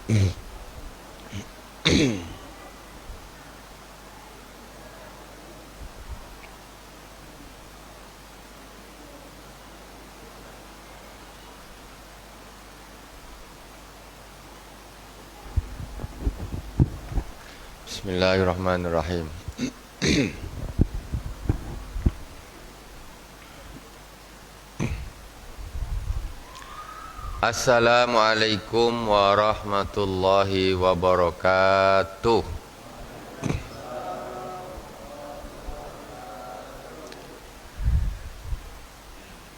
Bismillahirrahmanirrahim. Assalamualaikum warahmatullahi wabarakatuh.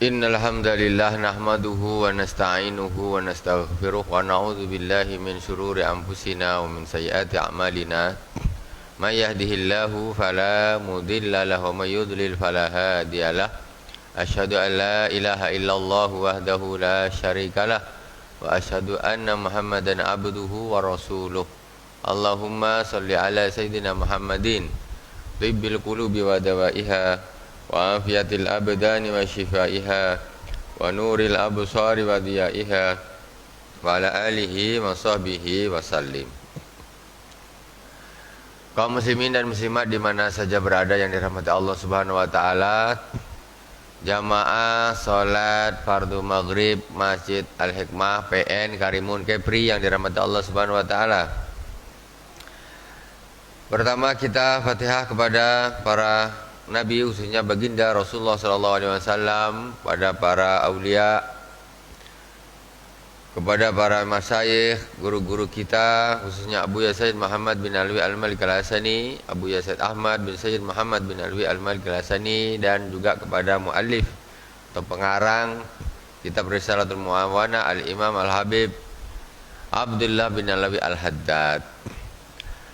Innal hamdalillah nahmaduhu wa nasta'inuhu wa nastaghfiruh wa na'udzu billahi min shururi anfusina wa min sayyiati a'malina. May yahdihillahu fala mudilla lahu wa may yudlil fala hadiyalah. Asyhadu an la ilaha illallah wahdahu la syarikalah wa asyhadu anna Muhammadan abduhu wa rasuluh. Allahumma salli ala sayyidina Muhammadin tibbil qulubi wa dawaiha wa afiyatil abdani wa shifaiha wa nuril absari wa diyaiha wa ala alihi wa sahbihi wa sallim. Kaum muslimin dan muslimat di mana saja berada yang dirahmati Allah Subhanahu wa taala, jamaah salat fardu maghrib Masjid Al-Hikmah PN Karimun Kepri yang dirahmati Allah Subhanahu wa taala. Pertama kita Fatihah kepada para nabi, khususnya baginda Rasulullah sallallahu alaihi wasallam, pada para aulia, kepada para masyayikh, guru-guru kita, khususnya Abu Ya Sayyid Muhammad bin Alwi Al-Malik Al-Hasani, Abu Ya Sayyid Ahmad bin Sayyid Muhammad bin Alwi Al-Malik Al-Hasani, dan juga kepada muallif atau pengarang kitab Risalatul Muawana Al-Imam Al-Habib Abdullah bin Alwi Al-Haddad.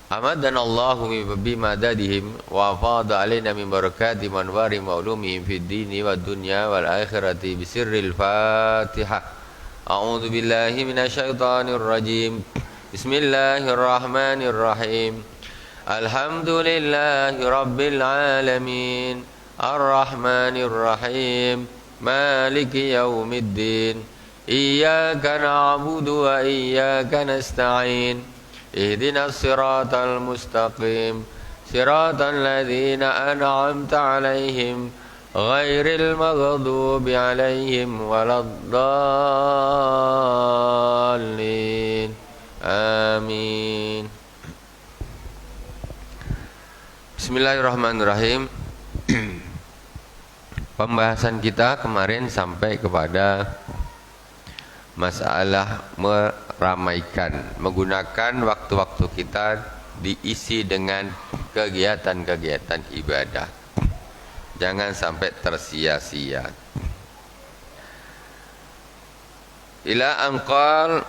Amadanallahu bimadadihim wa afada alaina min barakati manwari ma'lumihim fid dini wad dunya wal akhirati bisirril Fatihah. A'udzu billahi minasyaitonir rajim. Bismillahirrahmanirrahim. Alhamdulillahi rabbil alamin. Arrahmanir rahim. Maliki yaumiddin. Iyyaka na'budu wa iyyaka nasta'in. Ihdinas siratal mustaqim. Siratal ladzina an'amta 'alaihim ghairil maghdubi 'alaihim waladdallin. Amin. Bismillahirrahmanirrahim. Pembahasan kita kemarin sampai kepada masalah meramaikan, menggunakan waktu-waktu kita diisi dengan kegiatan-kegiatan ibadah. Jangan sampai tersia-sia. Ila anqal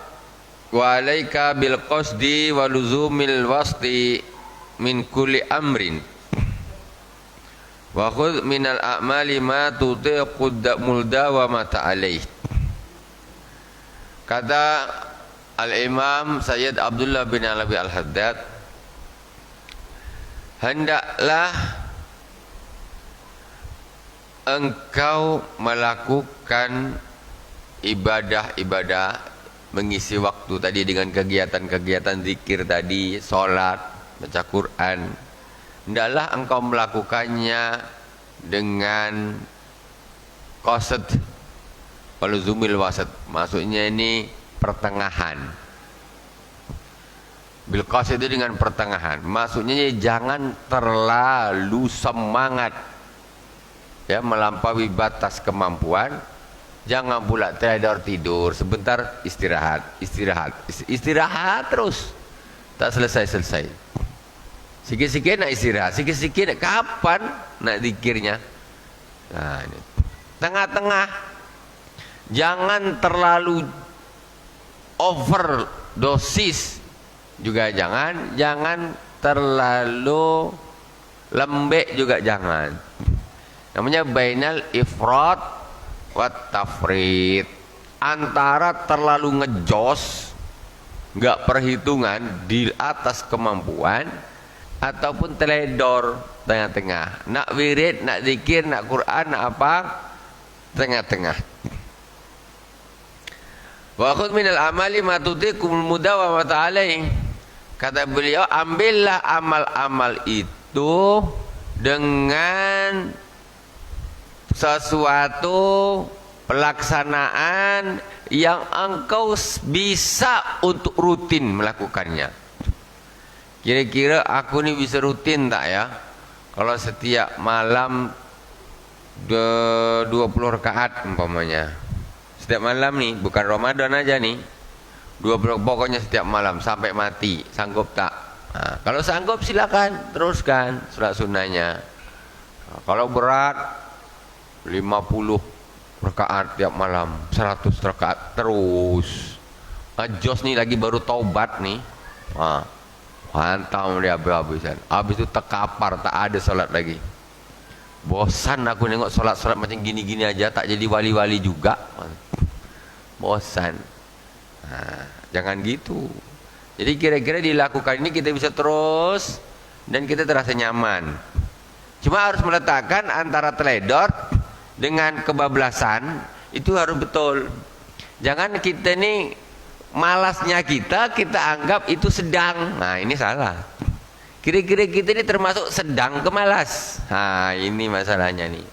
wa alaika bil qasdi wa luzumil wasti min kulli amrin wa khudh minal a'mali ma tutiqu muldawamata alaih. Kata Al-Imam Sayyid Abdullah bin Alwi Al-Haddad, hendaklah engkau melakukan ibadah-ibadah, mengisi waktu tadi dengan kegiatan-kegiatan zikir tadi, sholat, baca Quran. Hendaklah engkau melakukannya dengan qasad waluzumil wasat, maksudnya ini pertengahan. Bil qasad itu dengan pertengahan, maksudnya jangan terlalu semangat, ya, melampaui batas kemampuan. Jangan pula tidur sebentar, istirahat terus, tak selesai. Sikit-sikit nak istirahat, sikit-sikit kapan nak zikirnya. Nah, ini tengah-tengah, jangan terlalu overdosis juga, jangan terlalu lembek juga, jangan. Namanya bainal ifrat wat tafrid, antara terlalu ngejos, enggak perhitungan di atas kemampuan, ataupun teledor tengah-tengah. Nak wirid, nak zikir, nak Quran, nak apa, tengah-tengah. Wa khudh minal amali ma tutiqul mudawamata alaih. Kata beliau, ambillah amal-amal itu dengan sesuatu pelaksanaan yang engkau bisa untuk rutin melakukannya. Kira-kira aku ni bisa rutin tak ya? Kalau setiap malam 20 rakaat umpamanya. Setiap malam nih, bukan Ramadan aja nih. 20 pokoknya setiap malam sampai mati. Sanggup tak? Nah, kalau sanggup silakan teruskan sholat sunnahnya. Nah, kalau berat 50 rakaat tiap malam, 100 rakaat terus. Jos nih lagi baru taubat nih. Nah, hantam dia habis-habisan. Habis itu terkapar, tak ada sholat lagi. Bosan aku nengok sholat-sholat macam gini-gini aja, tak jadi wali-wali juga. Bosan. Nah, jangan gitu. Jadi kira-kira dilakukan ini kita bisa terus dan kita terasa nyaman. Cuma harus meletakkan antara teledor dengan kebablasan itu harus betul. Jangan kita nih malasnya kita anggap itu sedang. Nah, ini salah. Kira-kira kita ini termasuk sedang ke malas. Nah, ini masalahnya nih.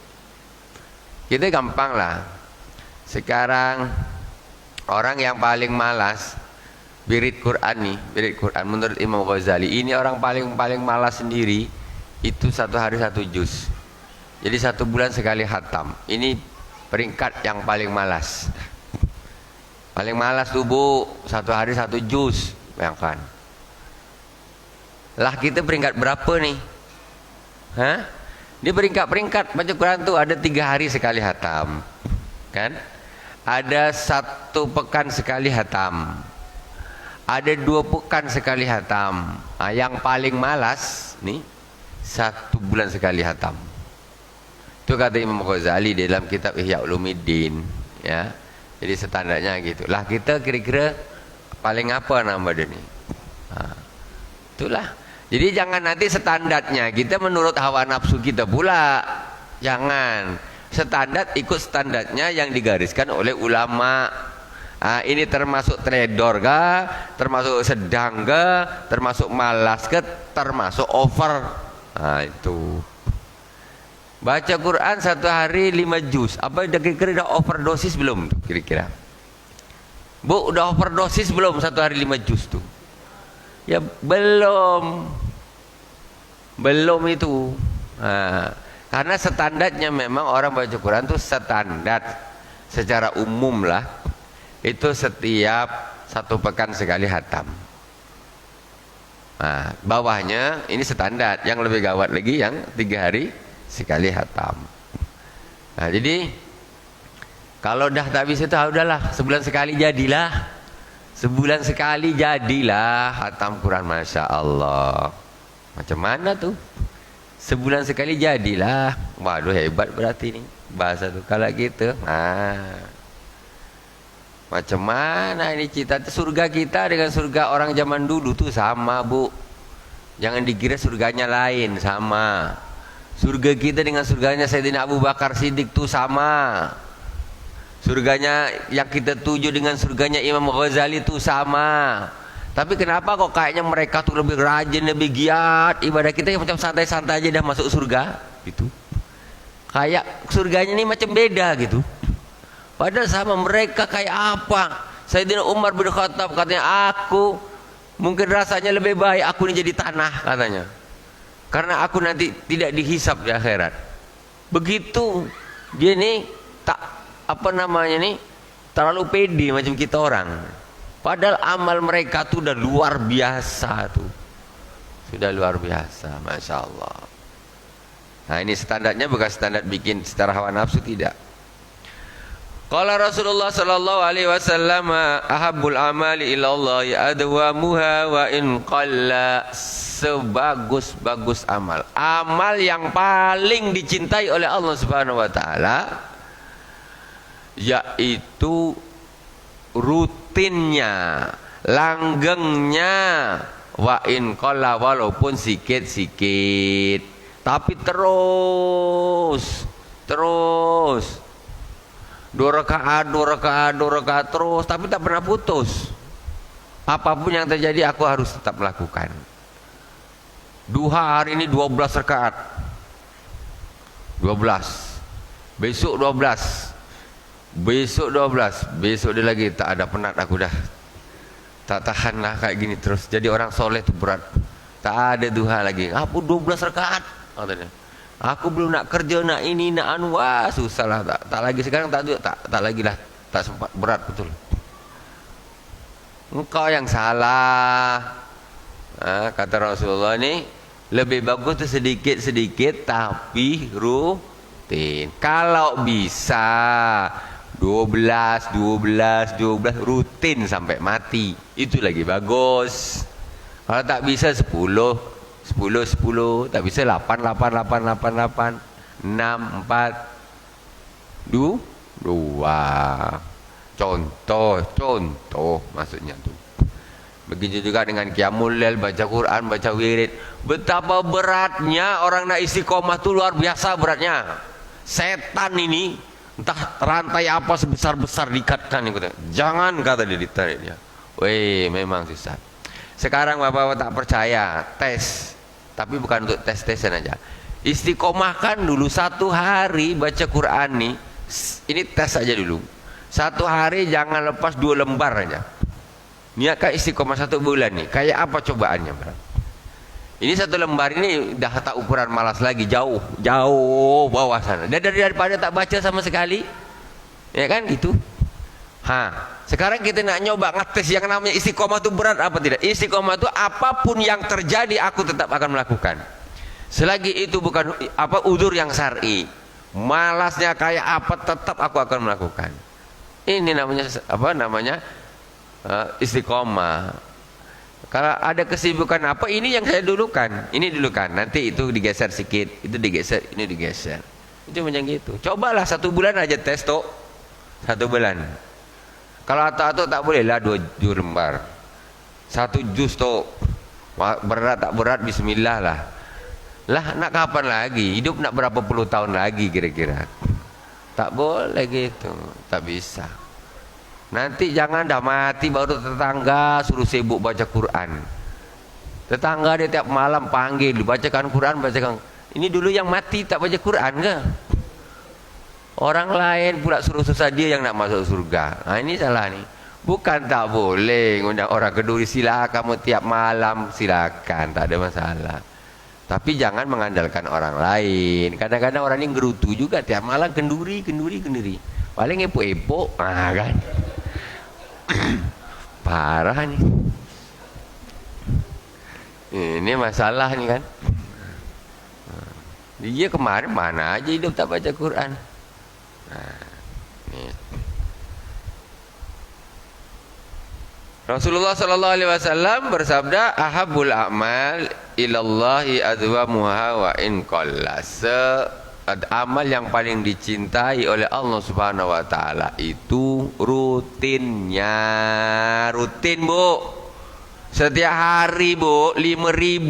Kita gampang lah. Sekarang orang yang paling malas wirid Quran nih, wirid Quran menurut Imam Ghazali, ini orang paling malas sendiri itu satu hari satu juz. Jadi 1 bulan sekali khatam. Ini peringkat yang paling malas. Paling malas tuh Bu, 1 hari 1 juz, bayangkan. Lah kita peringkat berapa nih? Hah? Di peringkat baca Quran tuh ada 3 hari sekali khatam, kan? Ada 1 pekan sekali khatam. Ada 2 pekan sekali khatam. Nah, yang paling malas nih 1 bulan sekali khatam. Itu kata Imam Ghazali dalam kitab Ihya Ulumuddin, ya. Jadi standarnya gitu. Lah kita kira-kira paling apa nama dia nih? Nah, itulah. Jadi jangan nanti standarnya kita menurut hawa nafsu kita pula. Jangan. Standar ikut standarnya yang digariskan oleh ulama. Nah, ini termasuk trader kah? Termasuk sedang kah? Termasuk malas kah? Termasuk over. Nah, itu. Baca Quran 1 hari 5 juz. Apa kira-kira udah overdosis belum? Kira-kira. Bu, udah overdosis belum 1 hari 5 juz tuh? Ya belum. Belum itu. Nah, karena standarnya memang orang baca Quran tuh standar secara umum lah. Itu setiap 1 pekan sekali khatam. Nah, bawahnya ini standar. Yang lebih gawat lagi yang 3 hari sekali khatam. Nah, jadi kalau dah tak bisa itu udahlah, sebulan sekali jadilah. Sebulan sekali jadilah khatam Quran, Masya Allah. Macam mana tuh? Sebulan sekali jadilah. Waduh, hebat berarti nih bahasa tuh kalau gitu. Nah, macam mana ini cita surga kita dengan surga orang zaman dulu tuh sama, Bu. Jangan dikira surganya lain, sama. Surga kita dengan surganya Sayyidina Abu Bakar Siddiq tuh sama. Surganya yang kita tuju dengan surganya Imam Ghazali tuh sama. Tapi kenapa kok kayaknya mereka tuh lebih rajin, lebih giat ibadah, kita yang macam santai-santai aja dah masuk surga gitu. Kayak surganya ini macam beda gitu. Padahal sama, mereka kayak apa? Sayyidina Umar bin Khattab katanya, aku mungkin rasanya lebih baik aku ini jadi tanah katanya. Karena aku nanti tidak dihisap di akhirat. Begitu dia nih tak apa namanya nih terlalu pede macam kita orang. Padahal amal mereka tuh udah luar biasa tuh. Sudah luar biasa, Masya Allah. Nah, ini standarnya bukan standar bikin secara hawa nafsu, tidak. Qala Rasulullah sallallahu alaihi wasallam, ahabbul amali ila Allah adwamuha wa in qalla. Sebagus-bagus amal, amal yang paling dicintai oleh Allah Subhanahu wa taala yaitu rutinnya, langgengnya, wa in qalla, walaupun sikit-sikit, tapi terus 2 rakaat terus, tapi tak pernah putus. Apapun yang terjadi aku harus tetap melakukan. Duha hari ini 12 rakaat. 12. Besok 12. Besok 12. Besok dia lagi tak ada, penat aku dah. Tak tahan lah kayak gini terus. Jadi orang soleh tu berat. Tak ada duha lagi. Apa 12 rakaat? Katanya. Aku belum nak kerja, nak ini, nak anu. Wah, susah lah. Tak lagi sekarang, tak lagi lah. Tak sempat, berat betul. Engkau yang salah. Kata Rasulullah ni, lebih bagus tu sedikit-sedikit tapi rutin. Kalau bisa 12 rutin sampai mati, itu lagi bagus. Kalau tak bisa 10, tak bisa 8, 6, 4, 2. Contoh maksudnya tu. Begitu juga dengan qiyamul lail, baca Quran, baca wirid. Betapa beratnya orang nak istiqomah tu, luar biasa beratnya. Setan ini entah rantai apa sebesar-besar diikatkan ni, jangan, kata dia, ditarik dia. Weh, memang susah. Sekarang bapak-bapak tak percaya, tes. Tapi bukan untuk tes-tesan aja. Istiqomahkan dulu 1 hari baca Quran nih. Ini tes aja dulu. 1 hari jangan lepas 2 lembar aja. Niatkan istiqomah 1 bulan nih. Kayak apa cobaannya, bro? Ini 1 lembar ini dah tak ukuran malas lagi, jauh bawah sana. Dan daripada tak baca sama sekali, ya kan gitu. Sekarang kita nak nyoba ngetes yang namanya istiqomah itu berat apa tidak? Istiqomah itu apapun yang terjadi aku tetap akan melakukan. Selagi itu bukan udzur yang syar'i. Malasnya kayak apa tetap aku akan melakukan. Ini namanya istiqomah. Kalau ada kesibukan apa, ini yang saya dulukan, ini dulukan, nanti itu digeser sedikit, itu digeser, ini digeser. Itu macam gitu. Cobalah 1 bulan aja tes tuh. 1 bulan. Kalau atau tak boleh lah 2 lembar. 1 juz tuh. Berat tak berat, bismillah lah. Lah nak kapan lagi? Hidup nak berapa puluh tahun lagi kira-kira? Tak boleh gitu, tak bisa. Nanti jangan dah mati baru tetangga suruh sibuk baca Quran. Tetangga dia tiap malam panggil, bacakan Quran, bacakan. Ini dulu yang mati tak baca Quran ke? Orang lain pula suruh susah, dia yang nak masuk surga. Ini salah nih. Bukan tak boleh ngundang orang Keduri, silakan kamu tiap malam, silakan, tak ada masalah. Tapi jangan mengandalkan orang lain. Kadang-kadang orang ini gerutu juga tiap malam kenduri. Paling epok-epok, kan. Parah nih. Ini masalah nih kan. Dia kemarin mana aja hidup tak baca Quran. Nih. Rasulullah sallallahu alaihi wasallam bersabda, ahabul a'mal ilallahi adwamuha wa in qalla. Amal yang paling dicintai oleh Allah Subhanahu wa taala itu rutinnya. Rutin, Bu. Setiap hari, Bu, 5.000.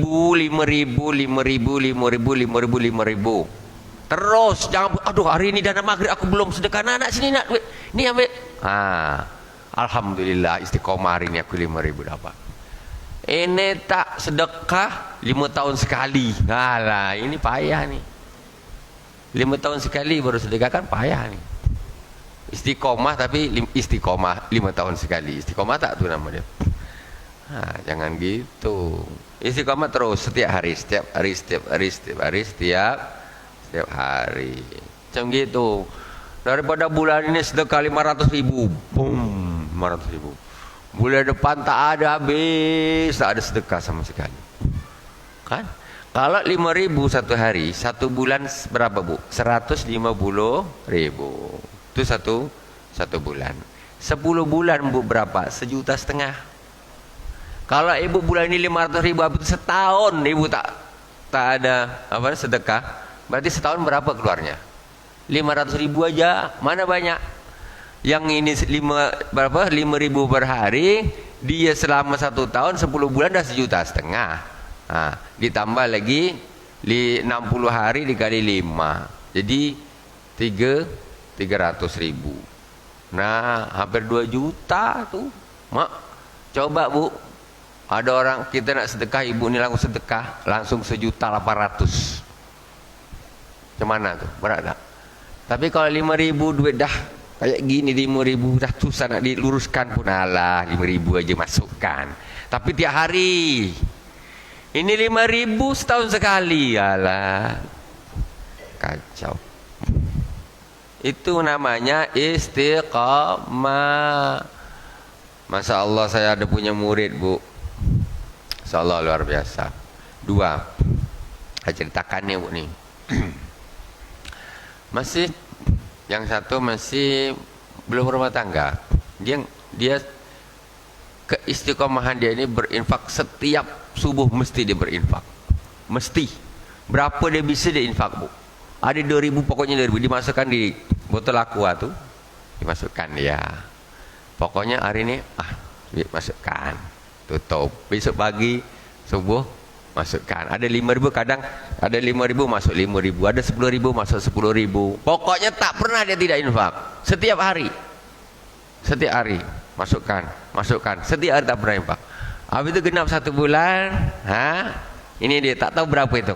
Terus jangan, aduh hari ini dana maghrib aku belum sedekah, anak sini nak ini ambil. Alhamdulillah istiqomah hari ini aku 5.000 dapat. Ini tak sedekah 5 tahun sekali. Lah ini payah nih. 5 tahun sekali baru sedekah kan payah nih. Istiqomah tapi istiqomah 5 tahun sekali. Istiqomah tak tuh nama dia. Jangan gitu. Istiqomah terus setiap hari. Macam gitu. Daripada bulan ini sedekah 500.000. Boom, 500.000. Bulan depan tak ada habis, tak ada sedekah sama sekali. Kan? Kalau 5.000 1 hari, 1 bulan berapa, Bu? 150.000. Itu satu bulan. 10 bulan, Bu, berapa? 1,5 juta. Kalau ibu bulan ini 500.000, itu setahun ibu tak ada sedekah, berarti setahun berapa keluarnya? 500.000 aja, mana banyak. Yang ini 5.000 per hari, dia selama 1 tahun 10 bulan dah 1,5 juta. Ditambah lagi 60 hari dikali 5, jadi 300.000. Nah, hampir 2 juta tuh. Mak, coba Bu, ada orang kita nak sedekah, ibu ini langsung sedekah, langsung 1.800.000. Gimana tuh? Berat tak? Tapi kalau 5.000 duit dah kayak gini, 5.000 dah susah nak diluruskan pun, alah 5.000 aja masukkan. Tapi tiap hari. Ini 5.000 setahun sekali, alah. Kacau. Itu namanya istiqamah. Masya Allah, saya ada punya murid Bu, Masya Allah luar biasa. 2, saya ceritakan nih Bu nih. Masih, yang satu masih belum rumah tangga. Dia keistiqomahan dia ini berinfak setiap subuh, mesti dia berinfak. Mesti. Berapa dia bisa dia infak Bu? Ada 2.000, pokoknya 2.000 dimasukkan di botol aqua tuh, dimasukkan dia. Pokoknya hari ini masukkan, tutup. Besok pagi subuh masukkan. Ada 5.000, kadang ada 5.000 masuk 5.000, ada 10.000 masuk 10.000. Pokoknya tak pernah dia tidak infak. Setiap hari masukkan. Setiap hari tak pernah infak. Habis itu genap 1 bulan, ini dia tak tahu berapa itu.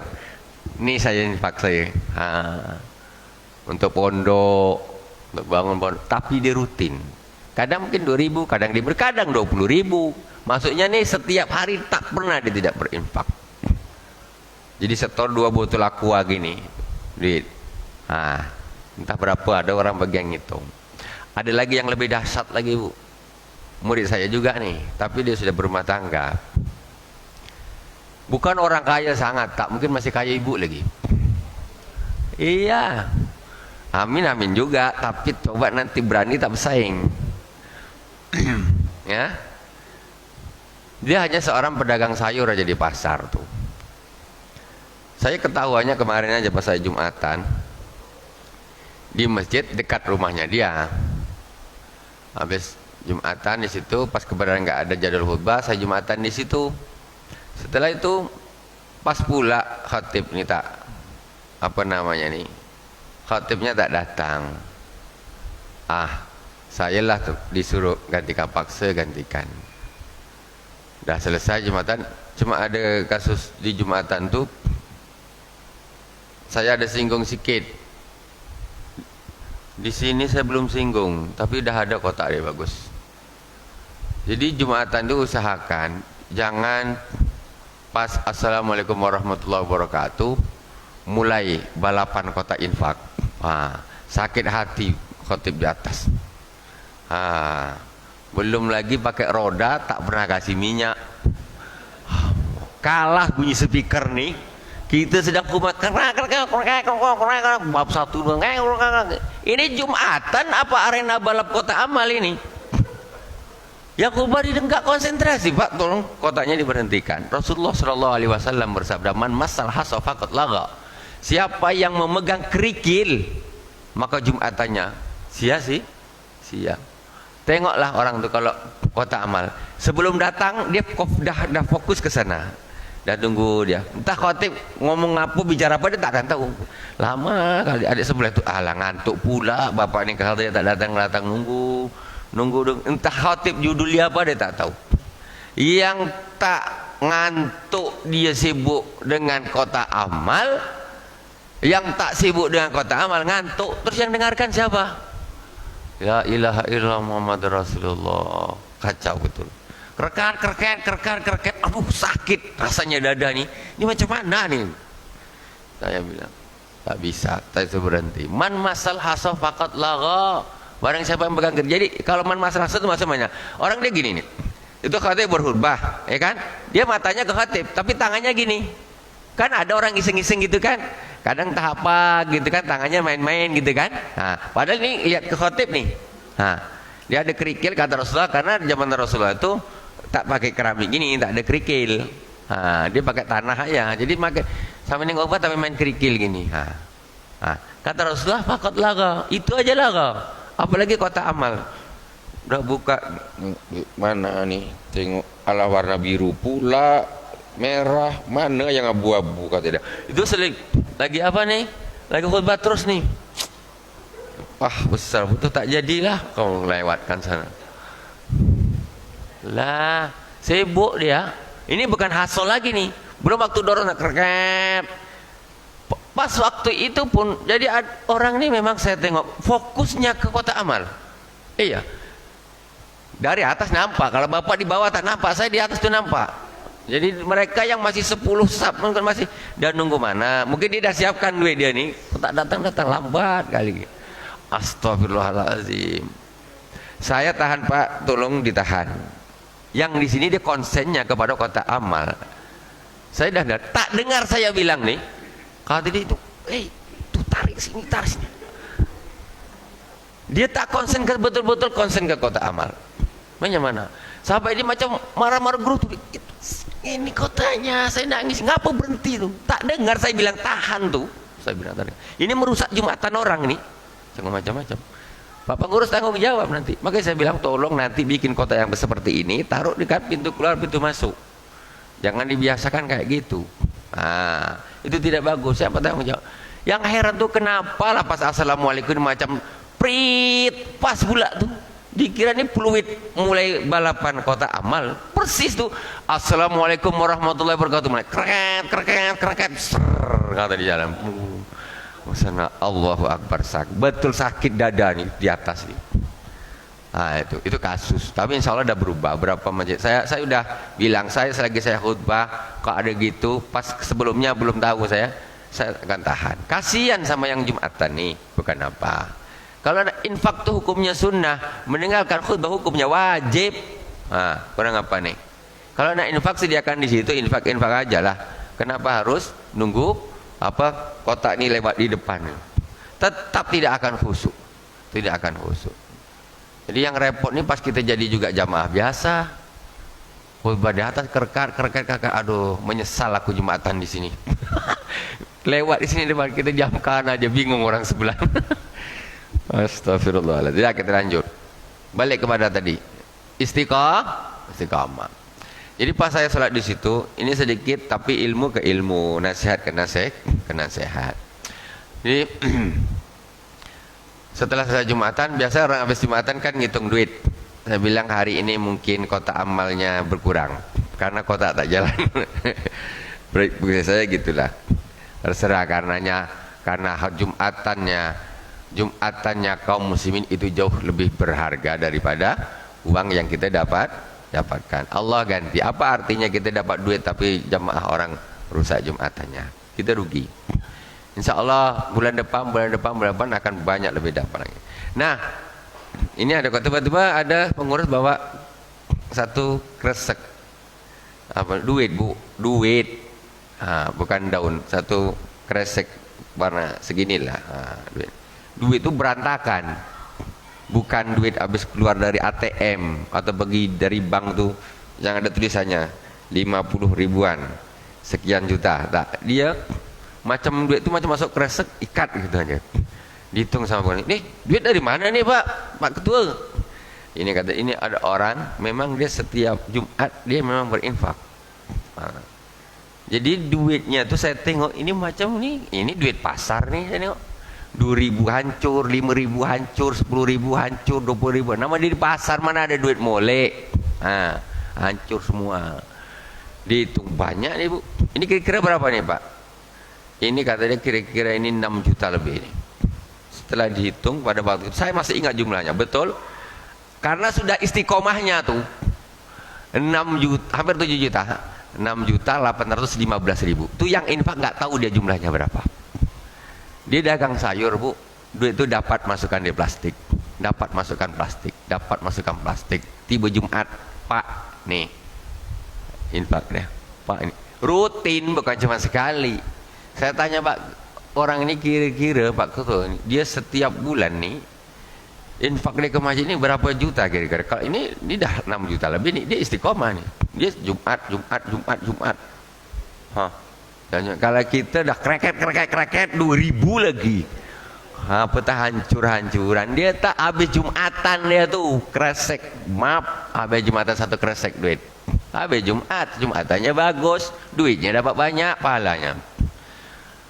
Ini saya infak saya, untuk pondok, untuk bangun pondok. Tapi dia rutin. Kadang mungkin 2.000, kadang 20.000. Maksudnya nih setiap hari tak pernah dia tidak berinfak. Jadi setor 2 botol aqua gini, duit. Entah berapa, ada orang bagian ngitung. Ada lagi yang lebih dahsyat lagi Bu. Murid saya juga nih, tapi dia sudah berumah tangga. Bukan orang kaya sangat, tak mungkin masih kaya ibu lagi. Iya, amin juga. Tapi coba nanti berani tak bersaing. Ya, dia hanya seorang pedagang sayur aja di pasar tuh. Saya ketahuannya kemarin aja pas saya Jumatan di masjid dekat rumahnya dia. Habis Jumatan di situ, pas kebetulan nggak ada jadwal khutbah, saya Jumatan di situ. Setelah itu pas pula khatib ini tak khatibnya tak datang. Saya lah disuruh gantikan, paksa gantikan. Dah selesai Jumatan, cuma ada kasus di Jumatan tuh saya ada singgung sikit. Di sini saya belum singgung, tapi dah ada kotak dia bagus. Jadi Jumatan itu usahakan jangan pas Assalamualaikum warahmatullahi wabarakatuh mulai balapan kotak infak. Sakit hati khatib di atas. Belum lagi pakai roda, tak pernah kasih minyak. Kalah bunyi speaker nih. Kita sedang kumat bab 1. Ini Jumatan apa arena balap kotak amal ini? Yang kubah enggak konsentrasi Pak, tolong kotaknya diberhentikan. Rasulullah SAW bersabda, man masal hasa faqad laga. Siapa yang memegang kerikil, maka Jumatannya sia. Tengoklah orang tuh kalau kotak amal, sebelum datang dia dah fokus ke sana. Dah tunggu dia. Entah khatib ngomong apa, bicara apa, dia tak akan tahu. Lama kali adik sebelah itu ngantuk pula bapak ini, kalau dia tak datang nunggu. Entah khatib judulnya apa dia tak tahu. Yang tak ngantuk dia sibuk dengan kotak amal, yang tak sibuk dengan kotak amal ngantuk. Terus yang dengarkan siapa? La ilaha illallah Muhammad Rasulullah. Kacau betul. Kerket. Aduh sakit rasanya dada nih. Ini macam mana nih? Saya bilang tak bisa. Saya berhenti. Man masal hasaf faqat lagha. Barang siapa yang pegang kerja. Jadi kalau man masal hasaf itu maksudnya orang dia gini nih. Itu khatib berkhutbah, ya kan? Dia matanya ke khatib, tapi tangannya gini. Kan ada orang iseng-iseng gitu kan? Kadang tahap apa gitu kan, tangannya main-main gitu kan? Padahal ini lihat ke khatib nih. Dia ada kerikil kata Rasulullah, karena zaman Rasulullah itu tak pakai keramik gini, tak ada kerikil. Dia pakai tanah aja. Jadi pakai sama ini obat tapi main kerikil gini. Kata Rasulullah faqat laga, itu aja laga. Apalagi kotak amal. Udah buka mana nih? Tengok ala warna biru pula, merah, mana yang abu-abu kata dia. Itu lagi apa nih? Lagi khutbah terus nih. wah besar betul, tak jadilah kau lewatkan sana. Lah, sibuk dia. Ini bukan hasol lagi nih. Belum waktu dorong nak kerket. Pas waktu itu pun, jadi orang ini memang saya tengok fokusnya ke kotak amal. Iya. Dari atas nampak, kalau bapak di bawah tak nampak, saya di atas tuh nampak. Jadi mereka yang masih 10 sab mungkin masih dan nunggu mana. Mungkin dia dah siapkan duit dia nih. Tak datang lambat kali. Astagfirullahaladzim. Saya tahan Pak, tolong ditahan. Yang di sini dia konsennya kepada kotak amal. Saya dah tak dengar saya bilang nih. Kalau tadi itu, tuh tarik sini. Dia tak konsen ke betul-betul konsen ke kotak amal. Mana? Sampai dia macam marah-marah guru tuh. Ini kotanya, saya nangis. Ngapa berhenti tuh? Tak dengar saya bilang tahan tuh. Saya bilang tadi. Ini merusak Jumatan orang nih. Jangan macam-macam. Pak Pengurus tanggung jawab nanti. Makanya saya bilang tolong nanti bikin kota yang seperti ini, taruh dekat pintu keluar, pintu masuk. Jangan dibiasakan kayak gitu. Nah, itu tidak bagus. Siapa tanggung jawab? Yang heran tuh kenapa lah pas assalamualaikum macam prit pas pula tuh. Dikira ini fluid mulai balapan kota amal. Persis tuh. Assalamualaikum warahmatullahi wabarakatuh. Mulai kreket. Kata di jalan. Sana Allahu Akbar, betul sakit dada nih di atas nih. Nah itu kasus. Tapi insya Allah udah berubah. Berapa masjid saya udah bilang, selagi saya khutbah kalau ada gitu, pas sebelumnya belum tahu saya akan tahan. Kasihan sama yang Jumatan nih, bukan apa. Kalau ada infak tuh hukumnya sunnah, meninggalkan khutbah hukumnya wajib. Nah kurang apa nih? Kalau nak infak sediakan di situ, infak aja lah. Kenapa harus nunggu kotak ini lewat di depan? Tetap tidak akan khusyuk. Jadi yang repot nih pas kita jadi juga jamaah biasa, khutbah di atas kerkat, aduh menyesal aku Jumatan di sini. Lewat di sini depan kita jamkan aja, bingung orang sebelah. Astagfirullahaladzim. Tidak, kita lanjut. Balik kepada tadi. Istiqamah. Jadi pas saya sholat di situ, ini sedikit tapi ilmu ke ilmu, nasihat ke nasihat. Jadi setelah saya Jumatan, biasa orang habis Jumatan kan ngitung duit. Saya bilang hari ini mungkin kotak amalnya berkurang karena kotak tak jalan. Bagi saya gitulah. Terserah karena Jumatannya kaum muslimin itu jauh lebih berharga daripada uang yang kita dapatkan. Allah ganti. Apa artinya kita dapat duit tapi jamaah orang rusak Jumatannya? Kita rugi. Insya Allah bulan depan akan banyak lebih dapat lagi. Nah, ini ada kok tiba-tiba ada pengurus bawa satu kresek. Duit bu, duit. Bukan daun, satu kresek warna seginilah. Duit itu berantakan. Bukan duit habis keluar dari ATM atau pergi dari bank tuh yang ada tulisannya 50 ribuan sekian juta. Tak, dia macam duit itu macam masuk kresek ikat gitu aja. Dihitung sama orang. Nih, duit dari mana nih, Pak Ketua? Ini kata ini ada orang memang dia setiap Jumat dia memang berinfak. Jadi duitnya tuh saya tengok ini macam ini duit pasar nih saya tengok. 2.000 hancur, 5.000 hancur, 10.000 hancur, 20.000. Nama di pasar mana ada duit molek? Hancur semua. Dihitung banyak nih bu. Ini kira-kira berapa nih Pak? Ini katanya kira-kira ini 6 juta lebih nih. Setelah dihitung pada waktu itu, saya masih ingat jumlahnya betul. Karena sudah istiqomahnya tuh 6 juta, hampir 7 juta. 6.815.000. Tuh yang infak nggak tahu dia jumlahnya berapa. Dia dagang sayur bu, duit itu dapat masukkan di plastik, dapat masukkan plastik. Tiba Jumat, Pak, nih infaknya, Pak ini rutin bukan cuma sekali. Saya tanya Pak, orang ini kira-kira Pak Ketua, dia setiap bulan nih infak dia ke masjid ini berapa juta kira-kira? Kalau ini dah 6 juta lebih nih, dia istiqomah nih, dia Jumat. Dan kalau kita dah kreket 2.000 lagi. Petah hancur-hancuran. Dia tak habis Jumatan dia tuh kresek. Maaf, habis Jumatan satu kresek duit. Habis Jumatannya bagus, duitnya dapat banyak, pahalanya.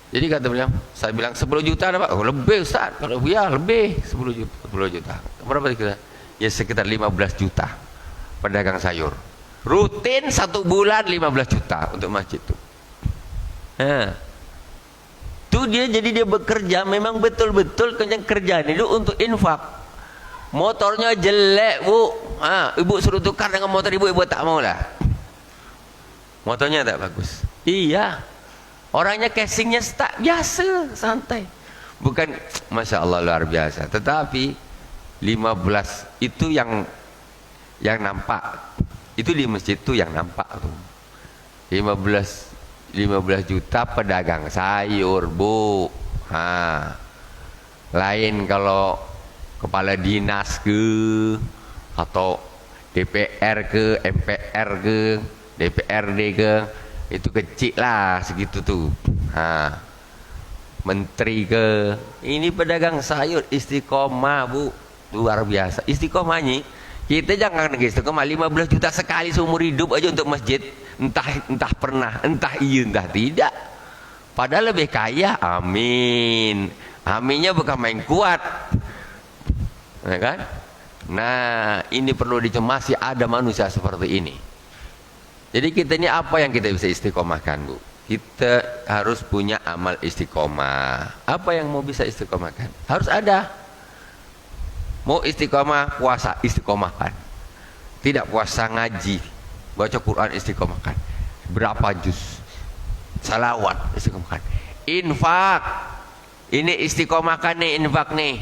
Jadi kata beliau, saya bilang 10 juta ada Pak. Oh, lebih Ustaz. Kalau ya lebih 10 juta. 10 juta. Berapa kita? Ya sekitar 15 juta pedagang sayur. Rutin 1 bulan 15 juta untuk masjid itu. Nah, itu dia, jadi dia bekerja memang betul-betul kerjaan itu untuk infak. Motornya jelek Bu, ibu suruh tukar dengan motor ibu, ibu tak mau lah. Motornya tak bagus. Iya, orangnya casingnya tak biasa, santai. Bukan, Masya Allah luar biasa. Tetapi 15 itu yang nampak. Itu di masjid itu yang nampak tuh. 15 juta pedagang sayur Bu. Lain kalau kepala dinas ke, atau DPR ke, MPR ke, DPRD ke, itu kecil lah segitu tuh. Menteri ke, ini pedagang sayur istiqomah Bu, luar biasa. Istiqomahnya kita jangan istiqomah 15 juta sekali seumur hidup aja untuk masjid. Entah pernah, entah iya, entah tidak. Padahal lebih kaya, amin. Aminnya bukan main kuat, ya kan? Nah, ini perlu dicemasi, ada manusia seperti ini. Jadi kita ini apa yang kita bisa istiqomahkan Bu? Kita harus punya amal istiqomah. Apa yang mau bisa istiqomahkan? Harus ada. Mau istiqomah puasa, istiqomahkan. Tidak puasa ngaji, baca Quran, istiqomahkan. Berapa juz? Salawat, istiqomahkan. Infak, ini istiqomahkan nih, infak nih.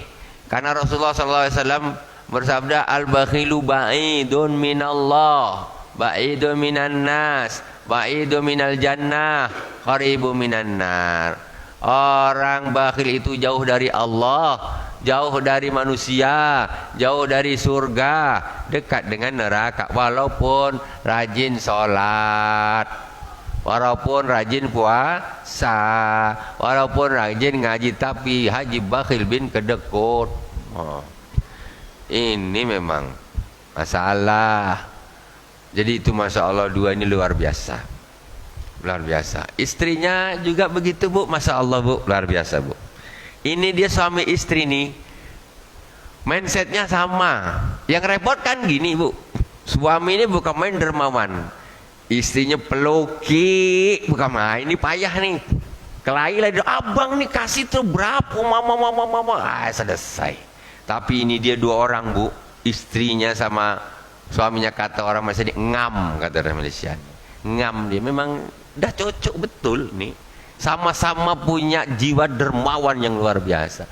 Karena Rasulullah SAW bersabda, al-bakhilu ba'idun minallah, ba'idun minan nas, ba'idun minal jannah, qaribu minan nar. Orang bakhil itu jauh dari Allah, jauh dari manusia, jauh dari surga, dekat dengan neraka. Walaupun rajin sholat, walaupun rajin puasa, walaupun rajin ngaji, tapi haji bakhil bin kedekut. Ini memang masalah. Jadi itu Masya Allah, dua ini luar biasa. Luar biasa. Istrinya juga begitu Bu, Masya Allah Bu, luar biasa Bu. Ini dia suami istri nih, mindsetnya sama. Yang repot kan gini Bu, suami ini bukan main dermawan, istrinya peloki, bukan main. Ini payah nih, kelahi lah, abang nih kasih tuh berapa, mama, selesai. Tapi ini dia dua orang Bu, istrinya sama suaminya, kata orang Malaysia ini ngam, kata orang Malaysia, ngam. Dia memang dah cocok betul nih, sama-sama punya jiwa dermawan yang luar biasa.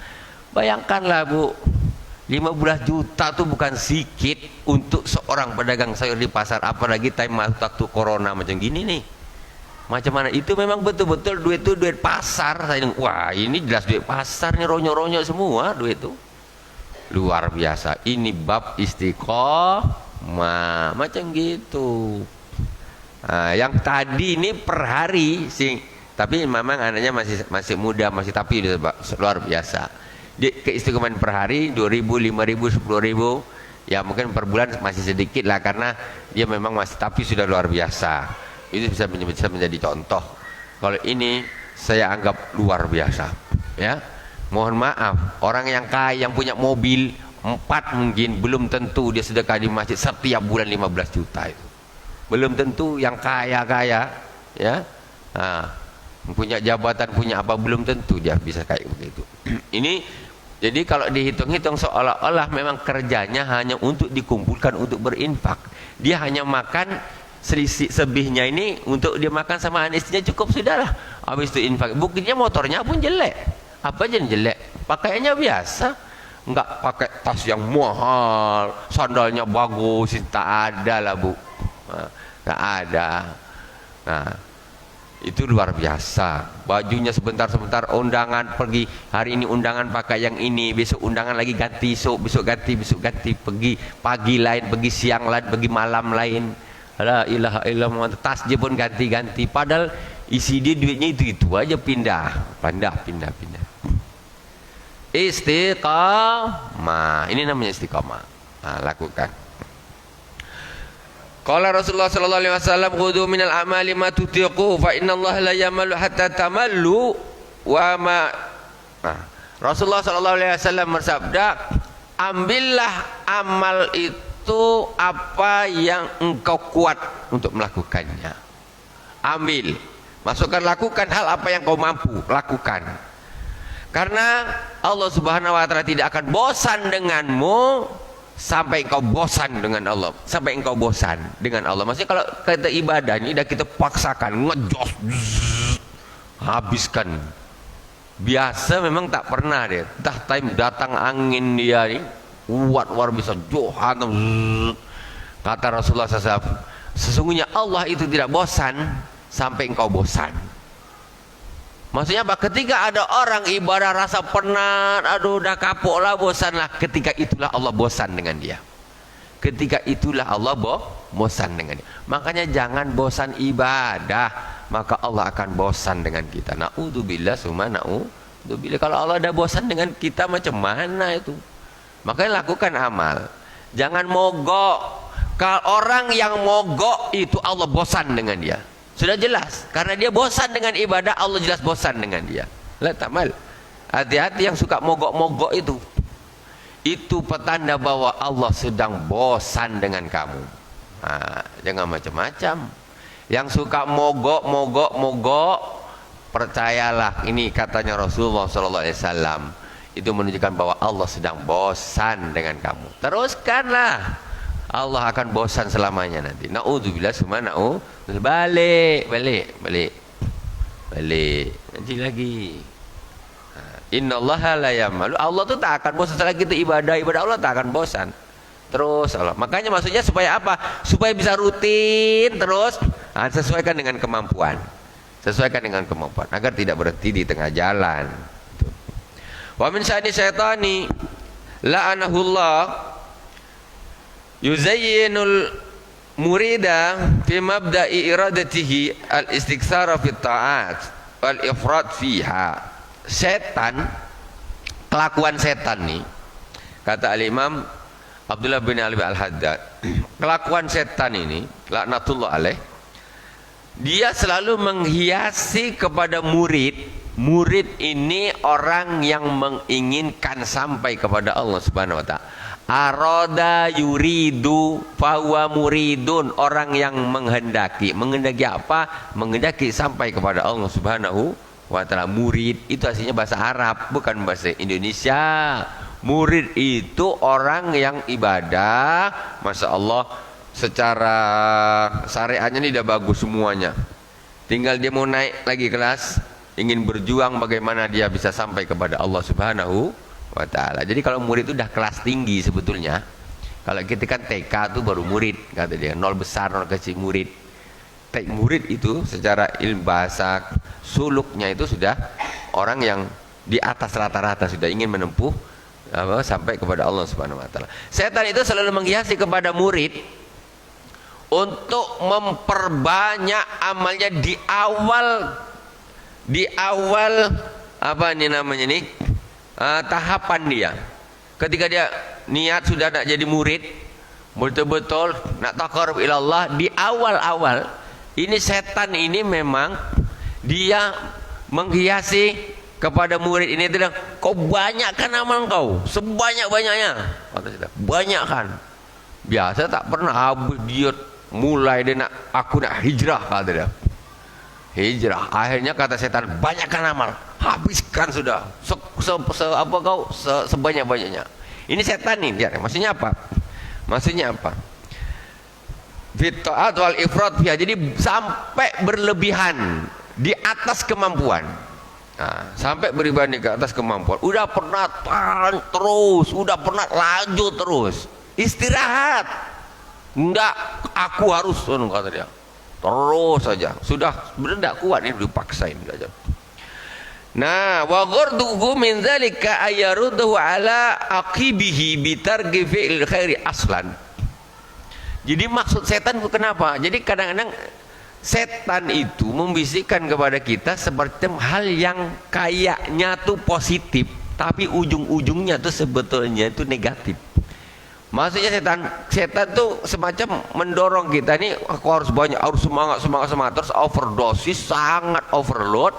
Bayangkanlah Bu, 15 juta tuh bukan sedikit untuk seorang pedagang sayur di pasar, apalagi time waktu corona macam gini nih. Macam mana itu, memang betul-betul duit itu duit pasar. Saya bilang, wah ini jelas duit pasar nih, ronyo-ronyo semua duit itu. Luar biasa. Ini bab istiqomah macam gitu. Yang tadi ini per hari sih, tapi memang anaknya masih muda, tapi luar biasa. Keistiqomahan per hari 2.000, 5.000, 10.000, ya mungkin per bulan masih sedikit lah, karena dia memang masih, tapi sudah luar biasa. Itu bisa menjadi contoh. Kalau ini saya anggap luar biasa, ya. Mohon maaf, orang yang kaya, yang punya mobil 4 mungkin, belum tentu dia sedekah di masjid setiap bulan 15 juta itu. Belum tentu yang kaya-kaya, ya, punya jabatan, punya apa, belum tentu dia bisa kayak begitu. Ini jadi kalau dihitung-hitung seolah-olah memang kerjanya hanya untuk dikumpulkan untuk berinfak. Dia hanya makan selisih sebihnya ini untuk dia makan sama anak istrinya, cukup sudahlah. Habis itu infak. Buktinya motornya pun jelek. Apa aja yang jelek? Pakaiannya biasa. Enggak pakai tas yang mahal, sandalnya bagus, tak ada lah Bu. Tak ada. Nah, itu luar biasa. Bajunya sebentar-sebentar, undangan pergi, hari ini undangan pakai yang ini, besok undangan lagi ganti, besok ganti, pergi pagi lain, pergi siang lain, pergi malam lain. La ilaha illallah, tas dia pun ganti-ganti, padahal isi dia duitnya itu aja, pindah. Istiqamah, ini namanya istiqamah. Lakukan. Qala Rasulullah sallallahu alaihi wasallam, "Khudhu minal amali ma tutiqu fa innallaha la yamalu hatta tamallu." wa ma nah, Rasulullah sallallahu alaihi wasallam bersabda, ambillah amal itu apa yang engkau kuat untuk melakukannya. Ambil, masukkan, lakukan hal apa yang kau mampu lakukan. Karena Allah Subhanahu wa taala tidak akan bosan denganmu sampai engkau bosan dengan Allah. Sampai engkau bosan dengan Allah. Maksudnya kalau kita ibadah ini dah kita paksakan, ngejos, habiskan. Biasa memang tak pernah dia. Entah time datang angin dia ni kuat luar biasa, johan. Kata Rasulullah SAW, sesungguhnya Allah itu tidak bosan sampai engkau bosan. Maksudnya apa? Ketika ada orang ibadah rasa penat, aduh dah kapok lah, bosan lah, ketika itulah Allah bosan dengan dia. Ketika itulah Allah bosan dengan dia. Makanya jangan bosan ibadah, maka Allah akan bosan dengan kita. Na'udzubillah summa na'udzubillah. Kalau Allah dah bosan dengan kita, macam mana itu? Makanya lakukan amal. Jangan mogok. Kalau orang yang mogok itu Allah bosan dengan dia. Sudah jelas, karena dia bosan dengan ibadah, Allah jelas bosan dengan dia. La tamal. Hati-hati yang suka mogok-mogok itu. Itu petanda bahwa Allah sedang bosan dengan kamu. Nah, jangan macam-macam. Yang suka mogok, percayalah, ini katanya Rasulullah SAW. Itu menunjukkan bahwa Allah sedang bosan dengan kamu. Teruskanlah. Allah akan bosan selamanya nanti. Na'udzubillah summa balik. Nanti lagi. Innallaha la yamalu. Allah tu tak akan bosan selagi kita ibadah Allah tak akan bosan. Terus Allah. Makanya maksudnya supaya apa? Supaya bisa rutin terus. Sesuaikan dengan kemampuan. Sesuaikan dengan kemampuan agar tidak berhenti di tengah jalan. Wa min syani syaitani la'anahullah yuzayyinul murida fi mabda'i iradatihi al-istiktsara fi ta'at wal ifrat fiha. Setan, kelakuan setan nih, kata al-Imam Abdullah bin Ali al-Haddad, kelakuan setan ini laknatullah alaih, dia selalu menghiasi kepada murid. Murid ini orang yang menginginkan sampai kepada Allah Subhanahu wa taala. Aroda yuridu fahuwa muridun, orang yang menghendaki apa? Menghendaki sampai kepada Allah Subhanahu wa taala. Murid itu aslinya bahasa Arab, bukan bahasa Indonesia. Murid itu orang yang ibadah, Masya Allah, secara syariatnya ini dah bagus semuanya. Tinggal dia mau naik lagi kelas, ingin berjuang bagaimana dia bisa sampai kepada Allah Subhanahu wa ta'ala. Jadi kalau murid itu dah kelas tinggi sebetulnya. Kalau kita kan TK itu baru murid, kata dia, nol besar nol kecil murid. Murid itu secara ilmu bahasa suluknya itu sudah orang yang di atas rata-rata, sudah ingin menempuh sampai kepada Allah Subhanahu wa ta'ala. Setan itu selalu menghiasi kepada murid untuk memperbanyak amalnya di awal apa ini namanya nih, tahapan dia. Ketika dia niat sudah nak jadi murid, betul-betul nak taqarrub ila Allah, di awal-awal ini setan ini memang dia menghiasi kepada murid ini, bilang, kau banyakkan amal kau sebanyak-banyaknya, kata kita, banyakkan. Biasa tak pernah habis dia, mulai dia nak, aku nak hijrah, kata dia. Hijrah, akhirnya kata setan, banyakkan amal, habiskan sudah sebanyak-banyaknya. Ini setan nih, lihat, maksudnya apa? Maksudnya apa? Fit ta'at wal ifrat fiha, jadi sampai berlebihan di atas kemampuan. Nah, sampai berbanding ke atas kemampuan. Udah pernah tahan terus, udah pernah laju terus. Istirahat. Enggak, aku harus, kata dia. Terus saja, sudah benar tidak kuat ini, dipaksain saja. Nah, wa ghurduhu min dzalika ayarudhu ala aqibihi bitarki fi'il khairi aslan. Jadi maksud setan itu kenapa? Jadi kadang-kadang setan itu membisikkan kepada kita seperti hal yang kayaknya tuh positif, tapi ujung-ujungnya tuh sebetulnya itu negatif. Maksudnya setan tuh semacam mendorong kita nih, aku harus banyak, harus semangat terus overdosis, sangat overload.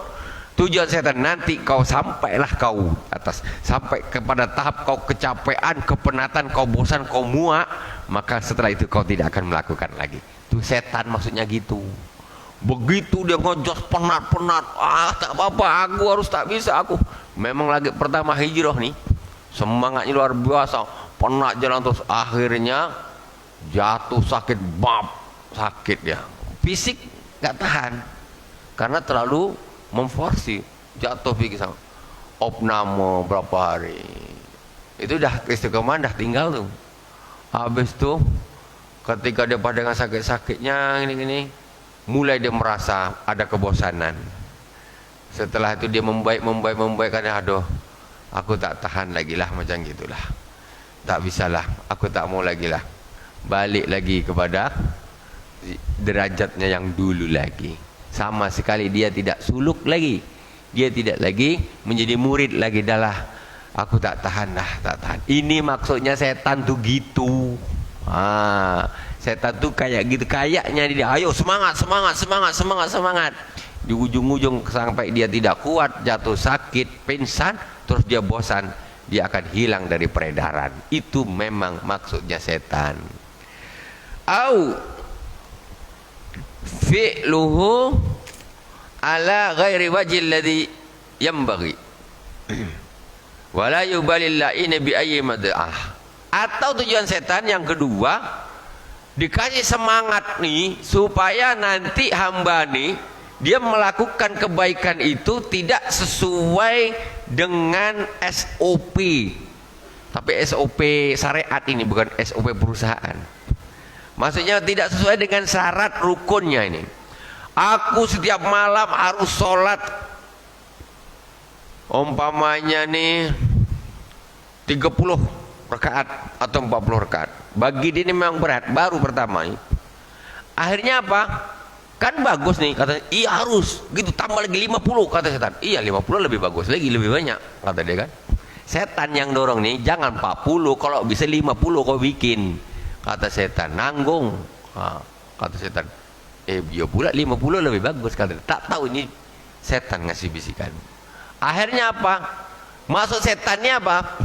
Tujuan setan nanti kau sampailah kau atas, sampai kepada tahap kau kecapean, kepenatan, kau bosan, kau muak, maka setelah itu kau tidak akan melakukan lagi. Itu setan maksudnya gitu. Begitu dia ngejos penat-penat, tak apa-apa, aku harus tak bisa aku. Memang lagi pertama hijrah nih, semangatnya luar biasa, penat jalan terus, akhirnya jatuh sakit, sakit dia. Fisik gak tahan, karena terlalu memforsi, jatuh pingsan, opname berapa hari. Itu dah istiqomah, dah tinggal tuh. Habis tuh ketika dia pada dengan sakit-sakitnya gini-gini, mulai dia merasa ada kebosanan. Setelah itu dia membaik karena aduh, aku tak tahan lagi lah, macam gitulah. Tak bisalah, aku tak mau lagi lah. Balik lagi kepada derajatnya yang dulu lagi. Sama sekali dia tidak suluk lagi. Dia tidak lagi menjadi murid lagi, dah. Aku tak tahan dah, tak tahan. Ini maksudnya setan tuh gitu. Setan tuh kayak gitu, kayaknya dia, ayo semangat. Di ujung-ujung sampai dia tidak kuat, jatuh sakit, pingsan, terus dia bosan, dia akan hilang dari peredaran. Itu memang maksudnya setan. Au fi'luhu ala ghairi wajhil ladzi yanbaghi wala yubalil la'ina bi ayyi mad'ah. Atau tujuan setan yang kedua, dikasih semangat nih supaya nanti hamba nih dia melakukan kebaikan itu tidak sesuai dengan SOP. Tapi SOP syariat ini, bukan SOP perusahaan. Maksudnya tidak sesuai dengan syarat rukunnya ini. Aku setiap malam harus sholat, umpamanya nih 30 rakaat atau 40 rakaat. Bagi dia ini memang berat, baru pertama ini. Akhirnya apa? Kan bagus nih, kata, iya harus gitu, tambah lagi 50, kata setan. Iya 50 lebih bagus lagi, lebih banyak, kata dia kan. Setan yang dorong nih, jangan 40, kalau bisa 50 kau bikin, kata setan. Nanggung, kata setan. Ya pula 50 lebih bagus, kata dia. Tak tahu ini setan ngasih bisikan. Akhirnya apa? Maksud setannya apa?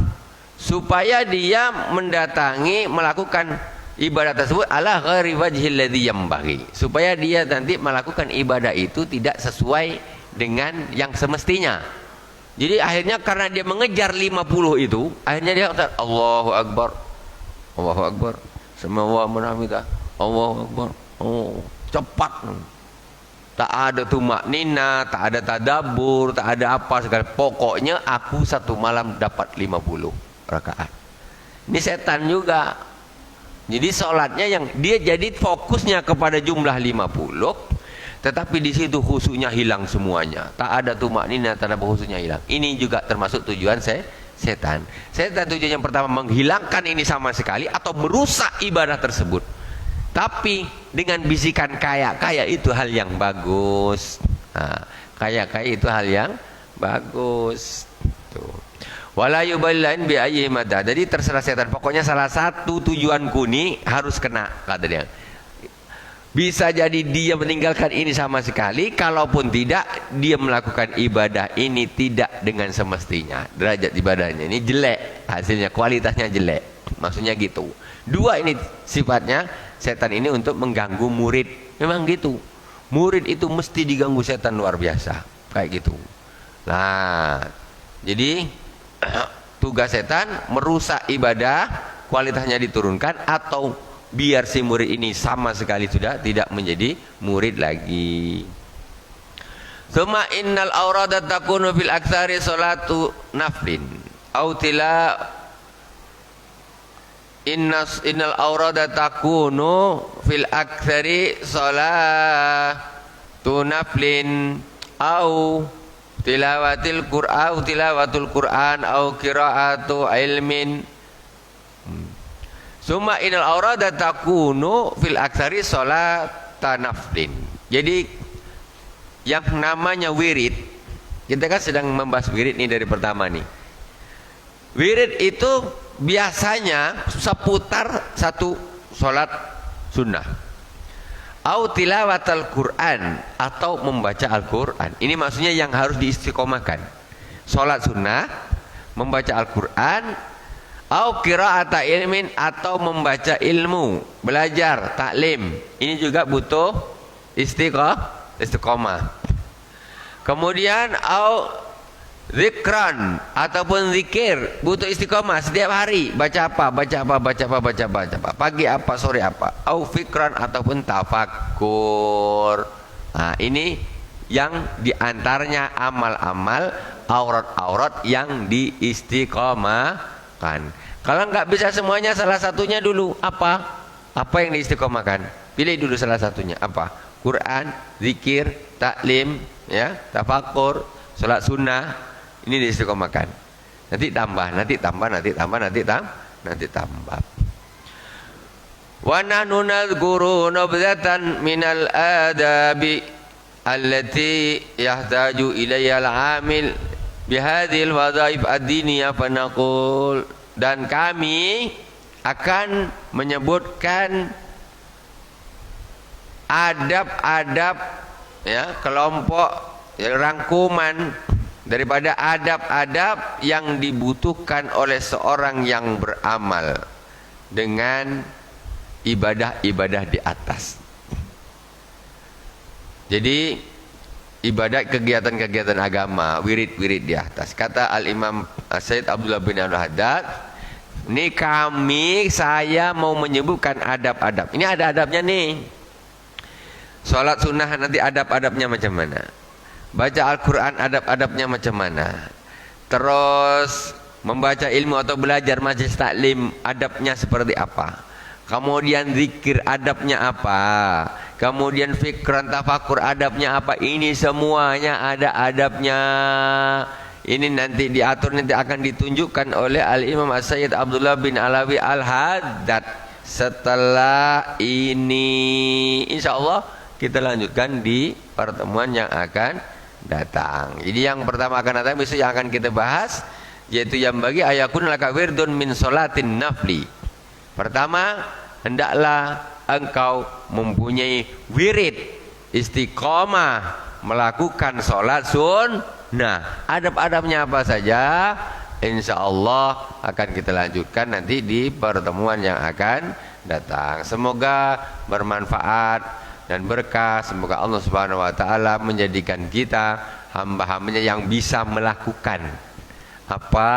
Supaya dia mendatangi, melakukan ibadah tersebut ala ghairi wajhil ladzi yanbaghi, supaya dia nanti melakukan ibadah itu tidak sesuai dengan yang semestinya. Jadi akhirnya karena dia mengejar 50 itu, akhirnya dia kata Allahu Akbar, Allahu Akbar, semua menamidah, Allahu Akbar, cepat. Tak ada tumaknina, tak ada tadabbur, tak ada apa segala. Pokoknya aku satu malam dapat 50 rakaat. Ini setan juga. Jadi sholatnya yang dia jadi fokusnya kepada jumlah 50, tetapi di situ khusyuknya hilang semuanya. Tak ada tumaknina, tak ada khusyuknya hilang. Ini juga termasuk tujuan setan. Setan tujuan yang pertama menghilangkan ini sama sekali atau merusak ibadah tersebut. Tapi dengan bisikan kaya itu hal yang bagus. Kaya itu hal yang bagus. Tuh. Wala yuballain bi ayyi madad. Jadi terserah setan. Pokoknya salah satu tujuanku nih harus kena, kata dia. Bisa jadi dia meninggalkan ini sama sekali, kalaupun tidak dia melakukan ibadah ini tidak dengan semestinya. Derajat ibadahnya ini jelek, hasilnya kualitasnya jelek. Maksudnya gitu. Dua ini sifatnya setan ini untuk mengganggu murid. Memang gitu. Murid itu mesti diganggu setan luar biasa, kayak gitu. Nah, jadi tugas setan merusak ibadah, kualitasnya diturunkan, atau biar si murid ini sama sekali sudah tidak menjadi murid lagi. Suma innal awrada takunu fil aktsari salatu naflin au tila innal awrada takunu fil aktsari salatu naflin au tilawatul Qur'an au qiraatu ilmin. Summa innal awrada takunu fil aktsari salata naflin. Jadi yang namanya wirid, kita kan sedang membahas wirid nih dari pertama nih. Wirid itu biasanya seputar satu sholat sunnah. Au tilawatal Quran, atau membaca Al-Quran. Ini maksudnya yang harus diistiqomahkan. Sholat sunnah, membaca Al-Quran, au qira'ata ilmin, atau membaca ilmu, belajar, taklim. Ini juga butuh istiqomah. Kemudian au zikran, ataupun zikir, butuh istiqomah setiap hari. Baca apa? Pagi apa, sore apa. Au fikran, ataupun tafakkur. Nah, ini yang diantaranya amal-amal aurat-aurat yang diistiqomahkan. Kalau nggak bisa semuanya, salah satunya dulu. Apa yang diistiqomahkan? Pilih dulu salah satunya. Apa? Quran, zikir, taklim, ya, tafakkur, salat sunnah. Ini diistiqomahkan. Nanti tambah. Wa nahnu nadhkuru nabdatan minal adabi allati yahtaju ilayya al-amil bihadhil wadhaif ad-diniyah fa naqul. Dan kami akan menyebutkan adab-adab, ya, kelompok, ya, rangkuman daripada adab-adab yang dibutuhkan oleh seorang yang beramal dengan ibadah-ibadah di atas. Jadi ibadah, kegiatan-kegiatan agama, wirid-wirid di atas. Kata Al-Imam Sayyid Abdullah bin Al-Haddad, ini saya mau menyebutkan adab-adab. Ini ada adabnya nih. Sholat sunnah nanti adab-adabnya macam mana. Baca Al-Quran adab-adabnya macam mana. Terus membaca ilmu atau belajar majelis taklim adabnya seperti apa. Kemudian zikir adabnya apa. Kemudian fikran tafakur adabnya apa. Ini semuanya ada adabnya. Ini nanti diatur, nanti akan ditunjukkan oleh Al-Imam As-Sayyid Abdullah bin Alawi Al-Haddad. Setelah ini insya Allah kita lanjutkan di pertemuan yang akan datang. Jadi yang pertama akan datang besok yang akan kita bahas, yaitu yang bagi ayakun laka wirdun min sholatin nafli. Pertama, hendaklah engkau mempunyai wirid istiqomah melakukan sholat sunnah. Adab-adabnya apa saja, insya Allah akan kita lanjutkan nanti di pertemuan yang akan datang. Semoga bermanfaat dan berkah. Semoga Allah Subhanahu wa taala menjadikan kita hamba-hambanya yang bisa melakukan apa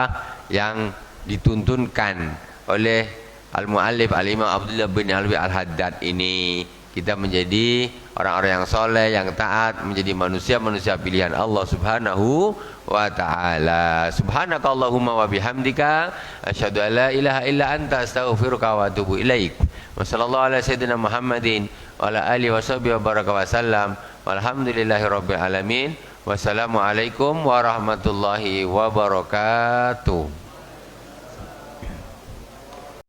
yang dituntunkan oleh Al-Mu'allif Al-Imam Abdullah bin Alwi Al-Haddad ini. Kita menjadi orang-orang yang soleh, yang taat, menjadi manusia-manusia pilihan Allah Subhanahu wa ta'ala. Subhanakallahumma wa bihamdika asyhadu an la ilaha illa anta astaghfiruka wa atubu ilaik. Wa sallallahu ala sayyidina Muhammadin wa ala alihi wa sahbihi wa baraka wa sallam. Walhamdulillahi rabbil alamin. Wassalamualaikum warahmatullahi wabarakatuh.